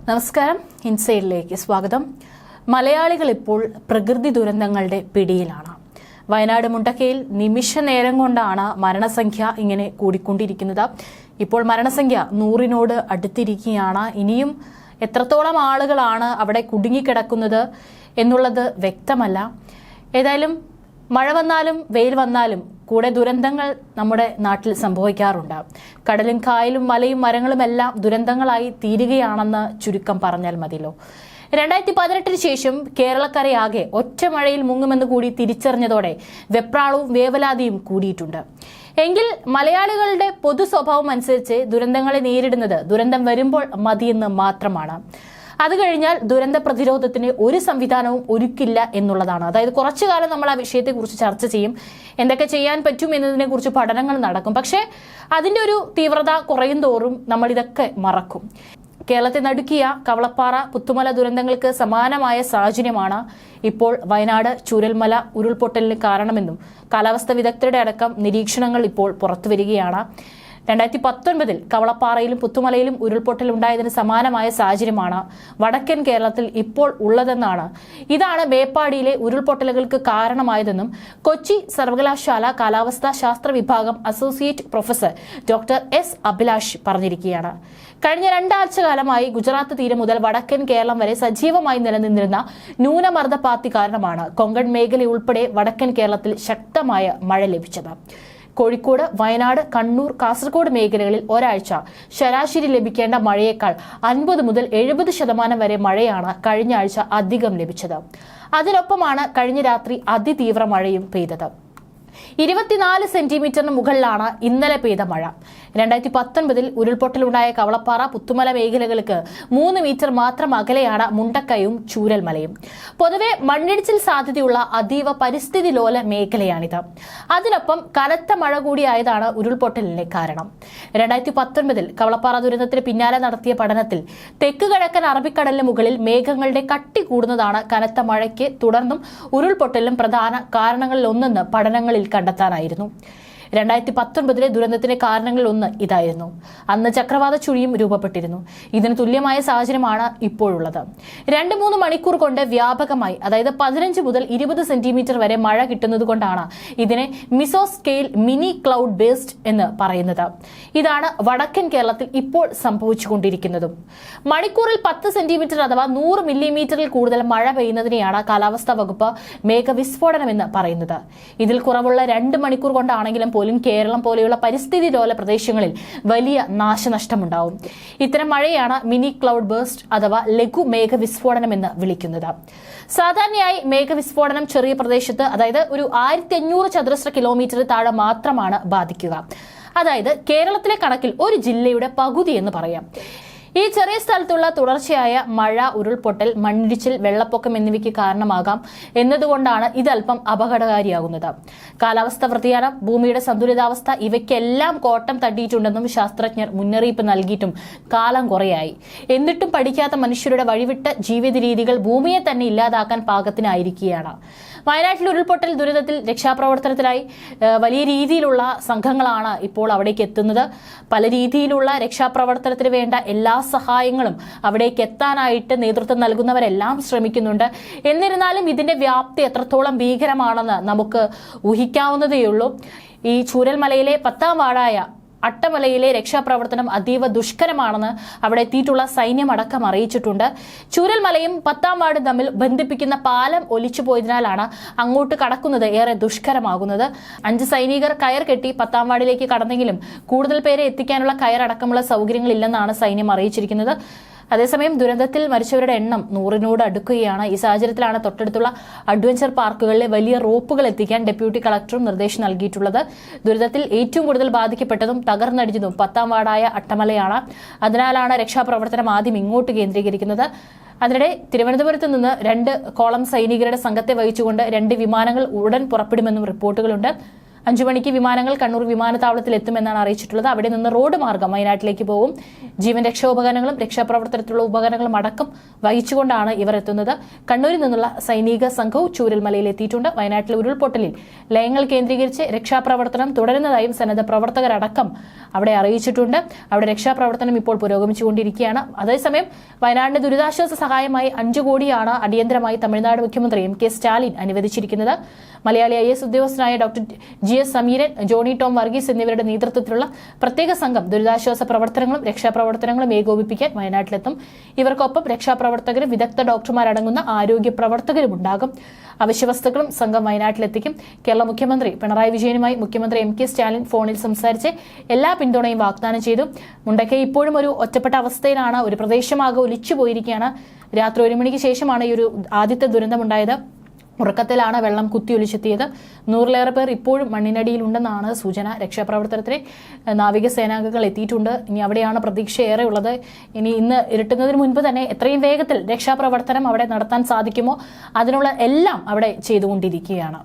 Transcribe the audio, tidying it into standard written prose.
നമസ്കാരം, ഇൻസൈഡിലേക്ക് സ്വാഗതം. മലയാളികൾ ഇപ്പോൾ പ്രകൃതി ദുരന്തങ്ങളുടെ പിടിയിലാണ്. വയനാട് മുണ്ടക്കയിൽ നിമിഷ നേരം കൊണ്ടാണ് മരണസംഖ്യ ഇങ്ങനെ കൂടിക്കൊണ്ടിരിക്കുന്നത്. ഇപ്പോൾ മരണസംഖ്യ 100 അടുത്തിരിക്കുകയാണ്. ഇനിയും എത്രത്തോളം ആളുകളാണ് അവിടെ കുടുങ്ങിക്കിടക്കുന്നത് എന്നുള്ളത് വ്യക്തമല്ല. ഏതായാലും മഴ വന്നാലും വെയിൽ വന്നാലും കൂടെ ദുരന്തങ്ങൾ നമ്മുടെ നാട്ടിൽ സംഭവിക്കാറുണ്ട്. കടലും കായലും മലയും മരങ്ങളും എല്ലാം ദുരന്തങ്ങളായി തീരുകയാണെന്ന് ചുരുക്കം പറഞ്ഞാൽ മതിയല്ലോ. 2018 ശേഷം കേരളക്കരയാകെ ഒറ്റ മഴയിൽ മുങ്ങുമെന്ന് കൂടി തിരിച്ചറിഞ്ഞതോടെ വെപ്രാളവും വേവലാതിയും കൂടിയിട്ടുണ്ട്. എങ്കിൽ മലയാളികളുടെ പൊതു സ്വഭാവം അനുസരിച്ച് ദുരന്തങ്ങളെ നേരിടുന്നത് ദുരന്തം വരുമ്പോൾ മതിയെന്ന് മാത്രമാണ്. അത് കഴിഞ്ഞാൽ ദുരന്ത പ്രതിരോധത്തിന് ഒരു സംവിധാനവും ഒരുക്കില്ല എന്നുള്ളതാണ്. അതായത് കുറച്ചു കാലം നമ്മൾ ആ വിഷയത്തെക്കുറിച്ച് ചർച്ച ചെയ്യും, എന്തൊക്കെ ചെയ്യാൻ പറ്റും എന്നതിനെ കുറിച്ച് പഠനങ്ങൾ നടക്കും. പക്ഷേ അതിൻ്റെ ഒരു തീവ്രത കുറയും തോറും നമ്മൾ ഇതൊക്കെ മറക്കും. കേരളത്തെ നടുക്കിയ കവളപ്പാറ പുത്തുമല ദുരന്തങ്ങൾക്ക് സമാനമായ സാഹചര്യമാണ് ഇപ്പോൾ വയനാട് ചൂരൽമല ഉരുൾപൊട്ടലിന് കാരണമെന്നും കാലാവസ്ഥാ വിദഗ്ധരുടെ അടക്കം നിരീക്ഷണങ്ങൾ ഇപ്പോൾ പുറത്തുവരികയാണ്. 2019 കവളപ്പാറയിലും പുത്തുമലയിലും ഉരുൾപൊട്ടൽ ഉണ്ടായതിന് സമാനമായ സാഹചര്യമാണ് വടക്കൻ കേരളത്തിൽ ഇപ്പോൾ ഉള്ളതെന്നാണ്. ഇതാണ് മേപ്പാടിയിലെ ഉരുൾപൊട്ടലുകൾക്ക് കാരണമായതെന്നും കൊച്ചി സർവകലാശാല കാലാവസ്ഥാ ശാസ്ത്ര വിഭാഗം associate professor doctor S Abhilash പറഞ്ഞിരിക്കുകയാണ്. കഴിഞ്ഞ 2 ആഴ്ചകാലമായി ഗുജറാത്ത് തീരം മുതൽ വടക്കൻ കേരളം വരെ സജീവമായി നിലനിന്നിരുന്ന ന്യൂനമർദ്ദപാത്തി കാരണമാണ് കൊങ്കൺ മേഖല ഉൾപ്പെടെ വടക്കൻ കേരളത്തിൽ ശക്തമായ മഴ ലഭിച്ചത്. കോഴിക്കോട്, വയനാട്, കണ്ണൂർ, കാസർഗോഡ് മേഖലകളിൽ ഒരാഴ്ച ശരാശരി ലഭിക്കേണ്ട മഴയേക്കാൾ 50 മുതൽ 70% വരെ മഴയാണ് കഴിഞ്ഞ ആഴ്ച അധികം ലഭിച്ചത്. അതിനൊപ്പമാണ് കഴിഞ്ഞ രാത്രി അതിതീവ്ര മഴയും പെയ്തത്. 24 സെന്റിമീറ്ററിന് മുകളിലാണ് ഇന്നലെ പെയ്ത മഴ. 2019 ഉരുൾപൊട്ടലുണ്ടായ കവളപ്പാറ പുത്തുമല മേഖലകൾക്ക് 3 മീറ്റർ മാത്രം അകലെയാണ് മുണ്ടക്കയും ചൂരൽമലയും. പൊതുവെ മണ്ണിടിച്ചിൽ സാധ്യതയുള്ള അതീവ പരിസ്ഥിതി ലോല മേഖലയാണിത്. അതിനൊപ്പം കനത്ത മഴ കൂടിയായതാണ് ഉരുൾപൊട്ടലിന് കാരണം. 2019 കവളപ്പാറ ദുരന്തത്തിന് പിന്നാലെ നടത്തിയ പഠനത്തിൽ തെക്ക് കിഴക്കൻ അറബിക്കടലിന് മുകളിൽ മേഘങ്ങളുടെ കട്ടി കൂടുന്നതാണ് കനത്ത മഴയ്ക്ക് തുടർന്നും ഉരുൾപൊട്ടലിനും പ്രധാന കാരണങ്ങളിലൊന്നെന്ന് പഠനങ്ങളിൽ കണ്ടെത്താനായിരുന്നു. 2019 ദുരന്തത്തിന്റെ കാരണങ്ങളിൽ ഒന്ന് ഇതായിരുന്നു. അന്ന് ചക്രവാത ചുഴിയും രൂപപ്പെട്ടിരുന്നു. ഇതിന് തുല്യമായ സാഹചര്യമാണ് ഇപ്പോഴുള്ളത്. 2-3 മണിക്കൂർ കൊണ്ട് വ്യാപകമായി, അതായത് 15 മുതൽ 20 സെന്റിമീറ്റർ വരെ മഴ കിട്ടുന്നത് കൊണ്ടാണ് ഇതിനെ മിസോസ്കെയിൽ മിനി ക്ലൗഡ് ബേസ്ഡ് എന്ന് പറയുന്നത്. ഇതാണ് വടക്കൻ കേരളത്തിൽ ഇപ്പോൾ സംഭവിച്ചുകൊണ്ടിരിക്കുന്നതും. മണിക്കൂറിൽ 10 സെന്റിമീറ്റർ അഥവാ 100 മില്ലിമീറ്ററിൽ കൂടുതൽ മഴ പെയ്യുന്നതിനെയാണ് കാലാവസ്ഥാ വകുപ്പ് മേഘവിസ്ഫോടനം എന്ന് പറയുന്നത്. ഇതിൽ കുറവുള്ള 2 മണിക്കൂർ കൊണ്ടാണെങ്കിലും കേരളം പോലെയുള്ള പരിസ്ഥിതി ലോല പ്രദേശങ്ങളിൽ വലിയ നാശനഷ്ടമുണ്ടാവും. ഇത്തരം മഴയാണ് മിനി ക്ലൗഡ് ബേസ്റ്റ് അഥവാ ലഘു മേഘവിസ്ഫോടനം എന്ന് വിളിക്കുന്നത്. സാധാരണയായി മേഘവിസ്ഫോടനം ചെറിയ പ്രദേശത്ത്, അതായത് ഒരു 1500 ചതുരശ്ര കിലോമീറ്റർ താഴെ മാത്രമാണ് ബാധിക്കുക. അതായത് കേരളത്തിലെ കണക്കിൽ ഒരു ജില്ലയുടെ പകുതി എന്ന് പറയാം. ഈ ചെറിയ സ്ഥലത്തുള്ള തുടർച്ചയായ മഴ, ഉരുൾപൊട്ടൽ, മണ്ണിടിച്ചിൽ, വെള്ളപ്പൊക്കം എന്നിവയ്ക്ക് കാരണമാകാം എന്നതുകൊണ്ടാണ് ഇതല്പം അപകടകാരിയാകുന്നത്. കാലാവസ്ഥാ വ്യതിയാനം, ഭൂമിയുടെ സന്തുലിതാവസ്ഥ ഇവയ്ക്കെല്ലാം കോട്ടം തട്ടിയിട്ടുണ്ടെന്നും ശാസ്ത്രജ്ഞർ മുന്നറിയിപ്പ് നൽകിയിട്ടും കാലം കുറയായി. എന്നിട്ടും പഠിക്കാത്ത മനുഷ്യരുടെ വഴിവിട്ട ജീവിത രീതികൾ ഭൂമിയെ തന്നെ ഇല്ലാതാക്കാൻ പാകത്തിനായിരിക്കുകയാണ്. വയനാട്ടിൽ ഉരുൾപൊട്ടൽ ദുരിതത്തിൽ രക്ഷാപ്രവർത്തനത്തിനായി വലിയ രീതിയിലുള്ള സംഘങ്ങളാണ് ഇപ്പോൾ അവിടേക്ക് എത്തുന്നത്. പല രീതിയിലുള്ള രക്ഷാപ്രവർത്തനത്തിന് വേണ്ട എല്ലാ സഹായങ്ങളും അവിടേക്ക് എത്താനായിട്ട് നേതൃത്വം നൽകുന്നവരെല്ലാം ശ്രമിക്കുന്നുണ്ട്. എന്നിരുന്നാലും ഇതിന്റെ വ്യാപ്തി എത്രത്തോളം ഭീകരമാണെന്ന് നമുക്ക് ഊഹിക്കാവുന്നതേയുള്ളൂ. ഈ ചൂരൽമലയിലെ 10ാം വാർഡായ അട്ടമലയിലെ രക്ഷാപ്രവർത്തനം അതീവ ദുഷ്കരമാണെന്ന് അവിടെ എത്തിയിട്ടുള്ള സൈന്യം അടക്കം അറിയിച്ചിട്ടുണ്ട്. ചൂരൽമലയും 10ാം വാർഡും തമ്മിൽ ബന്ധിപ്പിക്കുന്ന പാലം ഒലിച്ചു പോയതിനാലാണ് അങ്ങോട്ട് കടക്കുന്നത് ഏറെ ദുഷ്കരമാകുന്നത്. 5 സൈനികർ കയർ കെട്ടി 10ാം വാർഡിലേക്ക് കടന്നെങ്കിലും കൂടുതൽ പേരെ എത്തിക്കാനുള്ള കയറടക്കമുള്ള സൗകര്യങ്ങളില്ലെന്നാണ് സൈന്യം അറിയിച്ചിരിക്കുന്നത്. അതേസമയം ദുരന്തത്തിൽ മരിച്ചവരുടെ എണ്ണം 100 അടുക്കുകയാണ്. ഈ സാഹചര്യത്തിലാണ് തൊട്ടടുത്തുള്ള അഡ്വഞ്ചർ പാർക്കുകളിലെ വലിയ റോപ്പുകൾ എത്തിക്കാൻ ഡെപ്യൂട്ടി കളക്ടറും നിർദ്ദേശം നൽകിയിട്ടുള്ളത്. ദുരന്തത്തിൽ ഏറ്റവും കൂടുതൽ ബാധിക്കപ്പെട്ടതും തകർന്നടിഞ്ഞതും 10ാം വാർഡായ അട്ടമലയാണ്. അതിനാലാണ് രക്ഷാപ്രവർത്തനം ആദ്യം ഇങ്ങോട്ട് കേന്ദ്രീകരിക്കുന്നത്. അതിനിടെ തിരുവനന്തപുരത്ത് നിന്ന് 2 കോളം സൈനികരുടെ സംഘത്തെ വഹിച്ചുകൊണ്ട് 2 വിമാനങ്ങൾ ഉടൻ പുറപ്പെടുമെന്നും റിപ്പോർട്ടുകളുണ്ട്. 5 മണിക്ക് വിമാനങ്ങൾ കണ്ണൂർ വിമാനത്താവളത്തിൽ എത്തുമെന്നാണ് അറിയിച്ചിട്ടുള്ളത്. അവിടെ നിന്ന് റോഡ് മാർഗം വയനാട്ടിലേക്ക് പോകും. ജീവൻ രക്ഷാ ഉപകരണങ്ങളും രക്ഷാപ്രവർത്തനത്തിലുള്ള ഉപകരണങ്ങളും അടക്കം വഹിച്ചുകൊണ്ടാണ് ഇവർ എത്തുന്നത്. കണ്ണൂരിൽ നിന്നുള്ള സൈനിക സംഘവും ചൂരൽമലയിൽ എത്തിയിട്ടുണ്ട്. വയനാട്ടിലെ ഉരുൾപൊട്ടലിൽ ലയങ്ങൾ കേന്ദ്രീകരിച്ച് രക്ഷാപ്രവർത്തനം തുടരുന്നതായും സന്നദ്ധ പ്രവർത്തകരടക്കം അവിടെ അറിയിച്ചിട്ടുണ്ട്. അവിടെ രക്ഷാപ്രവർത്തനം ഇപ്പോൾ പുരോഗമിച്ചുകൊണ്ടിരിക്കുകയാണ്. അതേസമയം വയനാടിന്റെ ദുരിതാശ്വാസ സഹായമായി 5 കോടിയാണ് അടിയന്തരമായി തമിഴ്നാട് മുഖ്യമന്ത്രി MK സ്റ്റാലിൻ അനുവദിച്ചിരിക്കുന്നത്. മലയാളി IAS ഉദ്യോഗസ്ഥനായ ഡോക്ടർ GS സമീരൻ, ജോണി ടോം വർഗീസ് എന്നിവരുടെ നേതൃത്വത്തിലുള്ള പ്രത്യേക സംഘം ദുരിതാശ്വാസ പ്രവർത്തനങ്ങളും രക്ഷാപ്രവർത്തനങ്ങളും ഏകോപിപ്പിക്കാൻ വയനാട്ടിലെത്തും. ഇവർക്കൊപ്പം രക്ഷാപ്രവർത്തകരും വിദഗ്ധ ഡോക്ടർമാരടങ്ങുന്ന ആരോഗ്യ പ്രവർത്തകരും ഉണ്ടാകും. അവശ്യവസ്തുക്കളും സംഘം വയനാട്ടിലെത്തിക്കും. കേരള മുഖ്യമന്ത്രി പിണറായി വിജയനുമായി മുഖ്യമന്ത്രി MK സ്റ്റാലിൻ ഫോണിൽ സംസാരിച്ച് എല്ലാ പിന്തുണയും വാഗ്ദാനം ചെയ്തു. മുണ്ടക്കൈ ഇപ്പോഴും ഒരു ഒറ്റപ്പെട്ട അവസ്ഥയിലാണ്. ഒരു പ്രദേശമാകെ ഒലിച്ചു പോയിരിക്കുകയാണ്. രാത്രി 1 മണിക്ക് ശേഷമാണ് ഈ ഒരു ആദ്യത്തെ ദുരന്തമുണ്ടായത്. ഉറക്കത്തിലാണ് വെള്ളം കുത്തിയൊലിച്ചെത്തിയത്. 100-ലേറെ പേർ ഇപ്പോഴും മണ്ണിനടിയിലുണ്ടെന്നാണ് സൂചന. രക്ഷാപ്രവർത്തനത്തിന് നാവികസേനാംഗങ്ങൾ എത്തിയിട്ടുണ്ട്. ഇനി അവിടെയാണ് പ്രതീക്ഷയേറെ ഉള്ളത്. ഇന്ന് ഇരുട്ടുന്നതിന് മുൻപ് തന്നെ എത്രയും വേഗത്തിൽ രക്ഷാപ്രവർത്തനം അവിടെ നടത്താൻ സാധിക്കുമോ അതിനുള്ള എല്ലാം അവിടെ ചെയ്തുകൊണ്ടിരിക്കുകയാണ്.